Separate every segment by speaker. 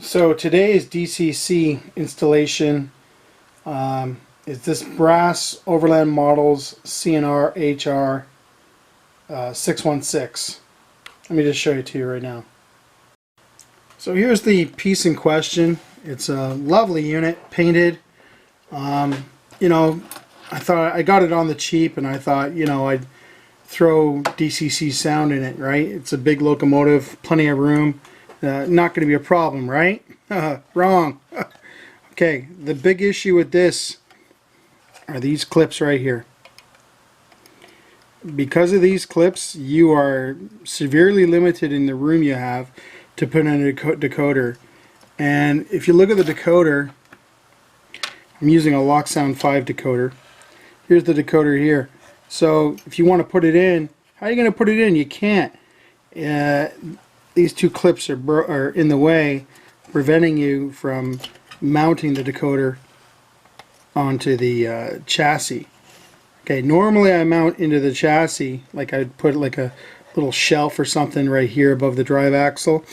Speaker 1: So today's DCC installation is this brass Overland Models CNR HR 616. Let me just show it to you right now. So here's the piece in question. It's a lovely unit, painted. You know, I thought I got it on the cheap, and I thought, you know, I'd throw DCC sound in it, right? It's a big locomotive, plenty of room. Not going to be a problem, right? Wrong. Okay, the big issue with this are these clips right here. Because of these clips, you are severely limited in the room you have to put in a decoder. And if you look at the decoder, I'm using a Locksound 5 decoder. Here's the decoder here. So if you want to put it in, how are you going to put it in? You can't. These two clips are in the way, preventing you from mounting the decoder onto the chassis. Okay, normally I mount into the chassis, like I'd put like a little shelf or something right here above the drive axle,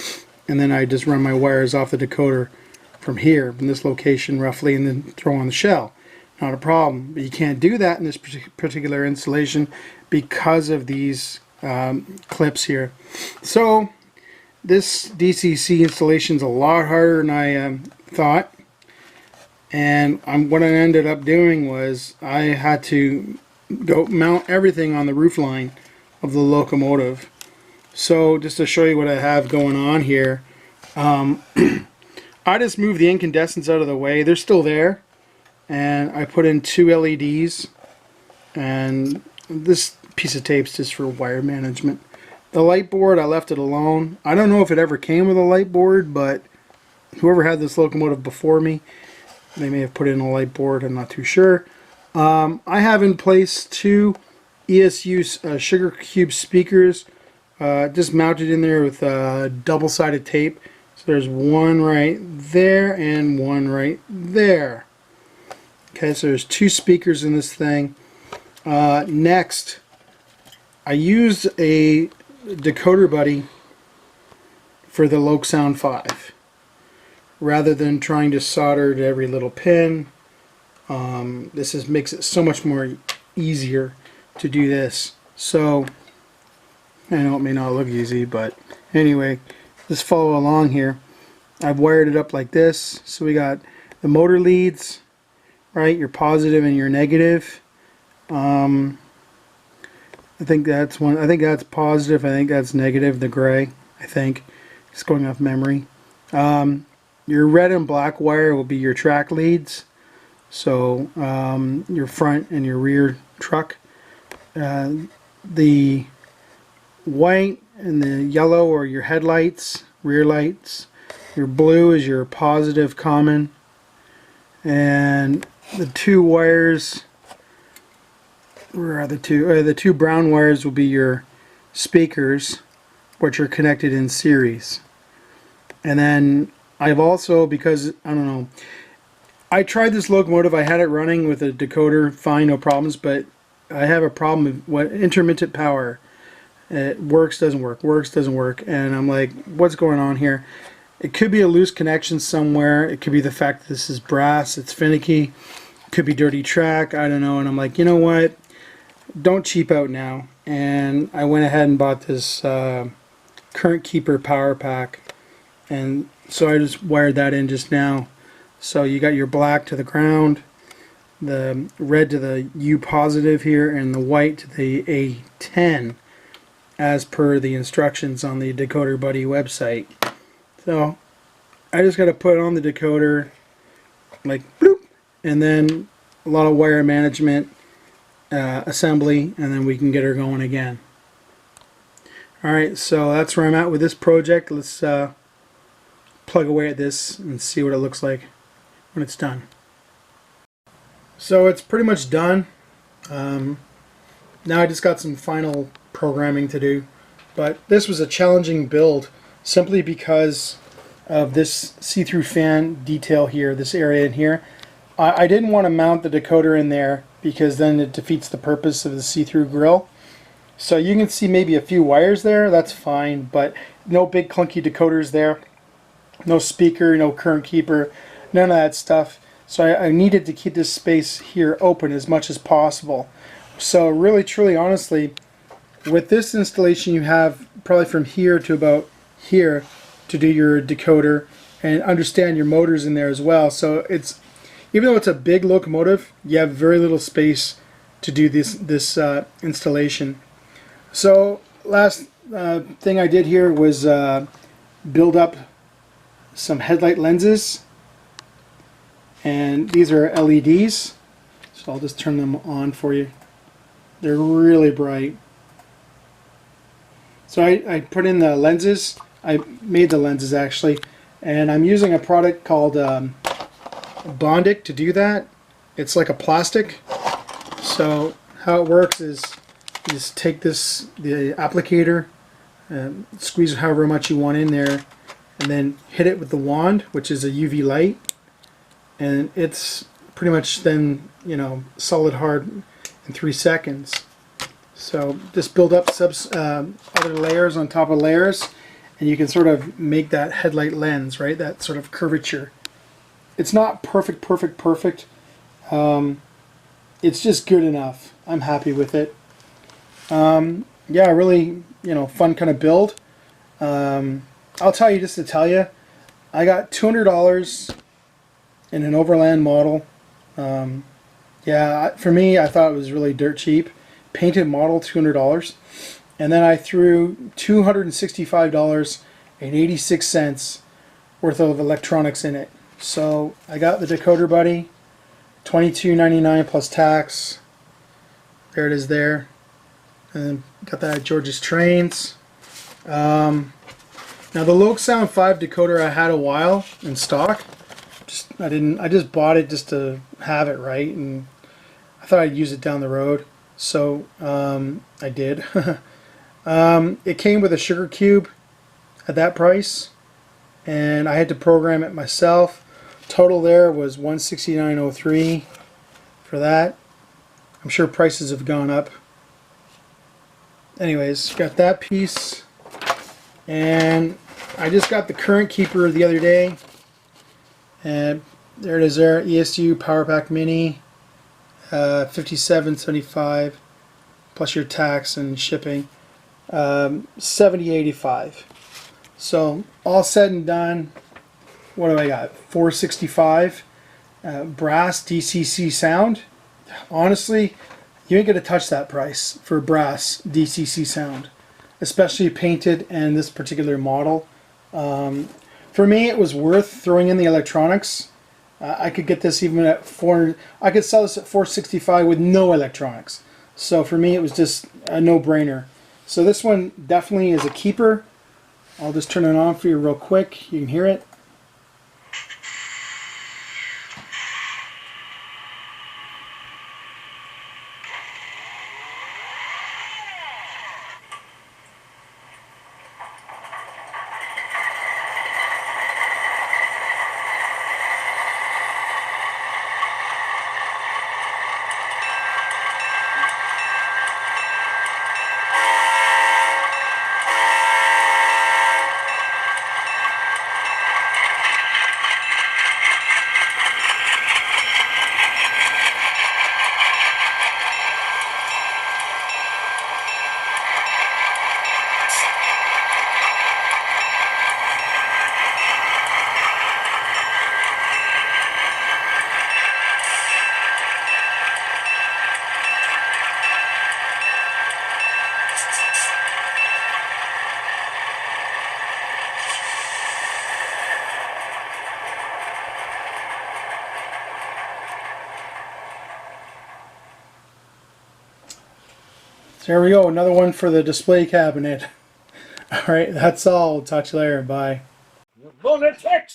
Speaker 1: and then I just run my wires off the decoder from here, from this location roughly, and then throw on the shell. Not a problem. But you can't do that in this particular installation because of these clips here. So this DCC installation is a lot harder than I thought, and what I ended up doing was I had to go mount everything on the roof line of the locomotive. So just to show you what I have going on here, I just moved the incandescents out of the way. They're still there, and I put in 2 LEDs, and this piece of tape's just for wire management. The light board, I left it alone. I don't know if it ever came with a light board, but whoever had this locomotive before me, they may have put in a light board. I'm not too sure. I have in place 2 ESU sugar cube speakers, just mounted in there with double-sided tape. So there's one right there and one right there. Okay, so there's 2 speakers in this thing. Next, I used a decoder buddy for the Locomotive 5 rather than trying to solder to every little pin. This makes it so much more easier to do this. So I know it may not look easy, but anyway, just follow along here. I've wired it up like this. So we got the motor leads, right, your positive and your negative. I think that's one. I think that's positive. I think that's negative. The gray. I think it's going off memory. Your red and black wire will be your track leads. So your front and your rear truck. The white and the yellow are your headlights, rear lights. Your blue is your positive common, and the 2 wires. Where are the 2? The 2 brown wires will be your speakers, which are connected in series. And then I've also, because, I don't know, I tried this locomotive, I had it running with a decoder, fine, no problems, but I have a problem with what intermittent power. It works, doesn't work, works, doesn't work, and I'm like, what's going on here? It could be a loose connection somewhere. It could be the fact that this is brass, it's finicky. It could be dirty track, I don't know, and I'm like, you know what? Don't cheap out now. And I went ahead and bought this current keeper power pack, and so I just wired that in just now. So you got your black to the ground, the red to the U positive here, and the white to the A10 as per the instructions on the Decoder Buddy website. So I just got to put on the decoder like bloop, and then a lot of wire management, assembly, and then we can get her going again. Alright, so that's where I'm at with this project. Let's plug away at this and see what it looks like when it's done. So it's pretty much done. Now I just got some final programming to do, but this was a challenging build simply because of this see-through fan detail here, this area in here. I didn't want to mount the decoder in there because then it defeats the purpose of the see-through grill. So you can see maybe a few wires there, that's fine, but no big clunky decoders there. no speaker, no current keeper, none of that stuff. So I needed to keep this space here open as much as possible. So really, truly, honestly, with this installation, you have probably from here to about here to do your decoder and understand your motors in there as well. So it's, even though it's a big locomotive, you have very little space to do this installation. So last thing I did here was build up some headlight lenses, and these are LEDs, so I'll just turn them on for you. They're really bright. So I put in the lenses. I made the lenses actually, and I'm using a product called Bondic to do that. It's like a plastic. So how it works is you just take the applicator, squeeze however much you want in there, and then hit it with the wand, which is a UV light, and it's pretty much then, you know, solid hard in 3 seconds. So just build up other layers on top of layers, and you can sort of make that headlight lens, right? That sort of curvature. It's not perfect. It's just good enough. I'm happy with it. Yeah, really, you know, fun kind of build. I'll tell you, just to tell you, I got $200 in an Overland model. Yeah, for me, I thought it was really dirt cheap. Painted model, $200. And then I threw $265.86 worth of electronics in it. So I got the decoder buddy, $22.99 plus tax. There it is there. And got that at George's Trains. Now the Loc Sound 5 decoder I had a while in stock. I just bought it just to have it, right? And I thought I'd use it down the road. So I did. It came with a sugar cube at that price, and I had to program it myself. Total there was $169.03 for that. I'm sure prices have gone up. Anyways, got that piece, and I just got the current keeper the other day, and there it is there, ESU Power Pack Mini, $57.75 plus your tax and shipping, $70.85. So all said and done, what do I got? $465. Brass DCC sound. Honestly, you ain't gonna touch that price for brass DCC sound, especially painted and this particular model. For me, it was worth throwing in the electronics. I could get this even at I could sell this at $465 with no electronics. So for me, it was just a no-brainer. So this one definitely is a keeper. I'll just turn it on for you real quick. You can hear it. So there we go, another one for the display cabinet. Alright, that's all. We'll talk to you later. Bye.
Speaker 2: Lunatic!